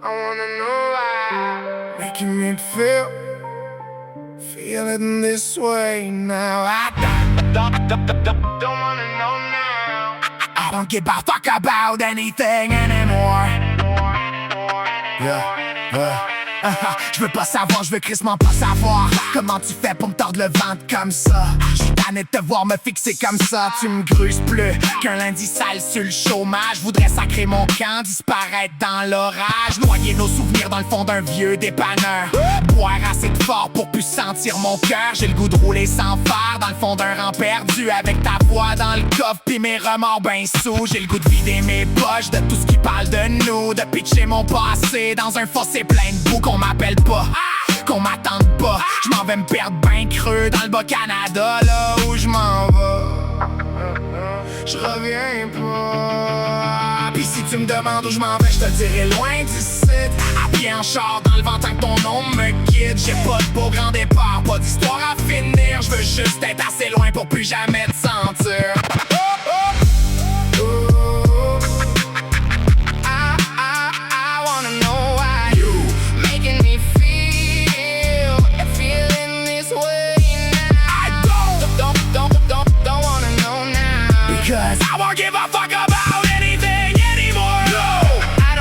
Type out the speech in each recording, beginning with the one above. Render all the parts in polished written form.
wanna know why. Making me feeling this way now. I don't wanna know now. I don't give a fuck about anything anymore. Je veux pas savoir, je veux crissement pas savoir comment tu fais pour me tordre le ventre comme ça. J'suis tanné de te voir me fixer comme ça. Tu me gruses plus qu'un lundi sale sur le chômage. Voudrais sacrer mon camp, disparaître dans l'orage. Noyer nos souvenirs dans le fond d'un vieux dépanneur. Boire assez de fort pour plus sentir mon cœur. J'ai le goût de rouler sans phare dans le fond d'un rang perdu. Avec ta voix dans le coffre pis mes remords ben sous. J'ai le goût de vider mes poches de tout ce qui parle de nous. De pitcher mon passé dans un fossé plein de boue. Qu'on m'appelle pas, qu'on m'attende pas. J'm'en vais me perdre ben creux dans le Bas-Canada, là où j'm'en vais. J'reviens pas. Pis si tu me demandes où j'm'en vais, j'te dirai loin d'ici. À pied en char dans le vent tant que ton nom me quitte. J'ai pas de beau grand départ, pas d'histoire à finir. J'veux juste être assez loin pour plus jamais te sentir. Cause I won't give a fuck about anything anymore. No, I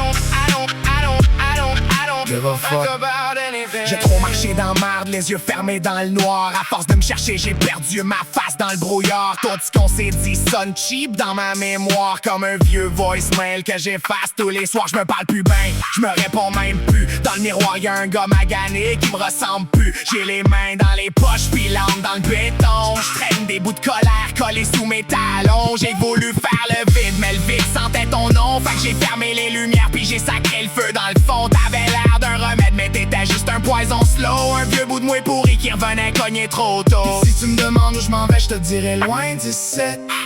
don't give a fuck about anything. J'ai trop marché dans marde, les yeux fermés dans le noir. À force de me chercher, j'ai perdu ma face dans le brouillard. Tout ce qu'on s'est dit sonne cheap dans ma mémoire. Comme un vieux voicemail que j'efface tous les soirs. Je me parle plus ben, je me réponds même plus. Dans le miroir y'a un gars magané qui me ressemble plus. J'ai les mains dans les poches pis l'âme dans le béton. J'traîne des bouts de colère collés sous mes talons. J'ai voulu faire le vide, mais le vide sentait ton nom. Fait que j'ai fermé les lumières puis j'ai sacré le feu dans le fond. T'avais l'air d'un remède mais t'étais juste un poison slow. Un vieux bout de mouille pourri qui revenait cogner trop tôt. Pis si tu me demandes où je m'en vais, je te dirai loin d'ici.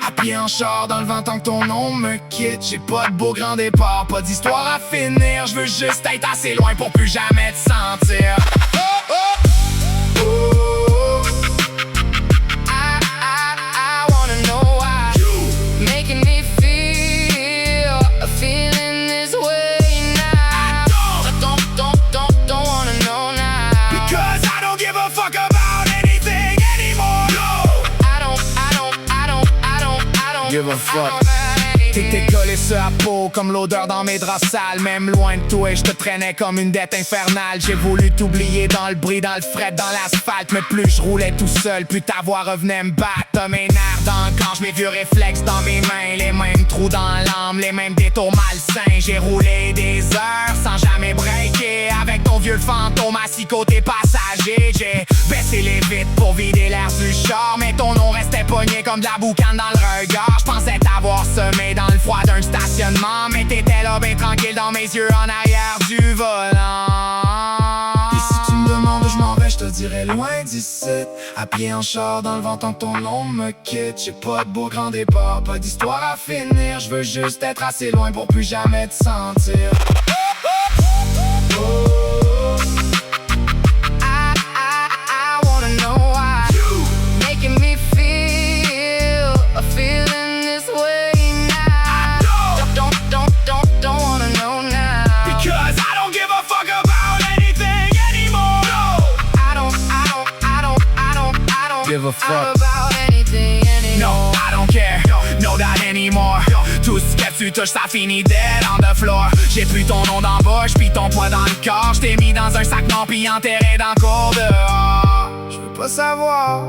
À pied en char dans le vent tant que ton nom me quitte. J'ai pas de beau grand départ, pas d'histoire à finir. Je veux juste être assez loin pour plus jamais te sentir. I wanna know why you making me feel feeling this way now. Don't wanna know now. Because I don't give a fuck about anything anymore. No, I don't give a fuck. T'étais collé sur la peau comme l'odeur dans mes draps sales. Même loin de toi, je te traînais comme une dette infernale. J'ai voulu t'oublier dans le bruit, dans le fret, dans l'asphalte. Mais plus je roulais tout seul, plus ta voix revenait me battre. Mes nerfs dans le corps, mes vieux réflexes dans mes mains. Les mêmes trous dans l'âme, les mêmes détours malsains. J'ai roulé des heures sans jamais breaker. Avec ton vieux fantôme assis côté passager. J'ai baissé les vitres pour vider l'air du char. Mais ton nom restait pogné comme de la boucane dans le regard. J'pensais t'avoir semé dans le froid d'un stationnement. Mais t'étais là ben tranquille dans mes yeux en arrière du volant. Et si tu me demandes où je m'en vais, je te dirai loin d'ici. À pied en char dans le vent tant que ton nom me quitte. J'ai pas de beau grand départ, pas d'histoire à finir. Je veux juste être assez loin pour plus jamais te sentir. I wanna know why you making me feel feeling this way now. Don't wanna know now. Because I don't give a fuck about anything anymore. No, I don't give a fuck about anything anymore. No, I don't care, no that anymore. Tout ce que tu touches, ça finit dead on the floor. J'ai plus ton nom dans la bouche, pis ton poids dans le corps. J't'ai mis dans un sac non pis enterré dans le cours dehors. J'veux pas savoir,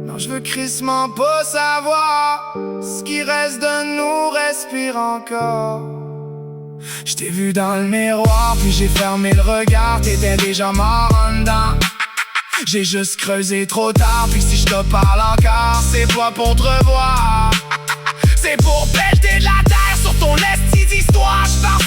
non j'veux crissement pas savoir. Ce qui reste de nous respire encore. J't'ai vu dans le miroir, puis j'ai fermé le regard. T'étais déjà mort en dedans. J'ai juste creusé trop tard, puis si je te parle encore, c'est pas pour te revoir. C'est pour pelleter de la terre sur ton esti d'histoire. J'pars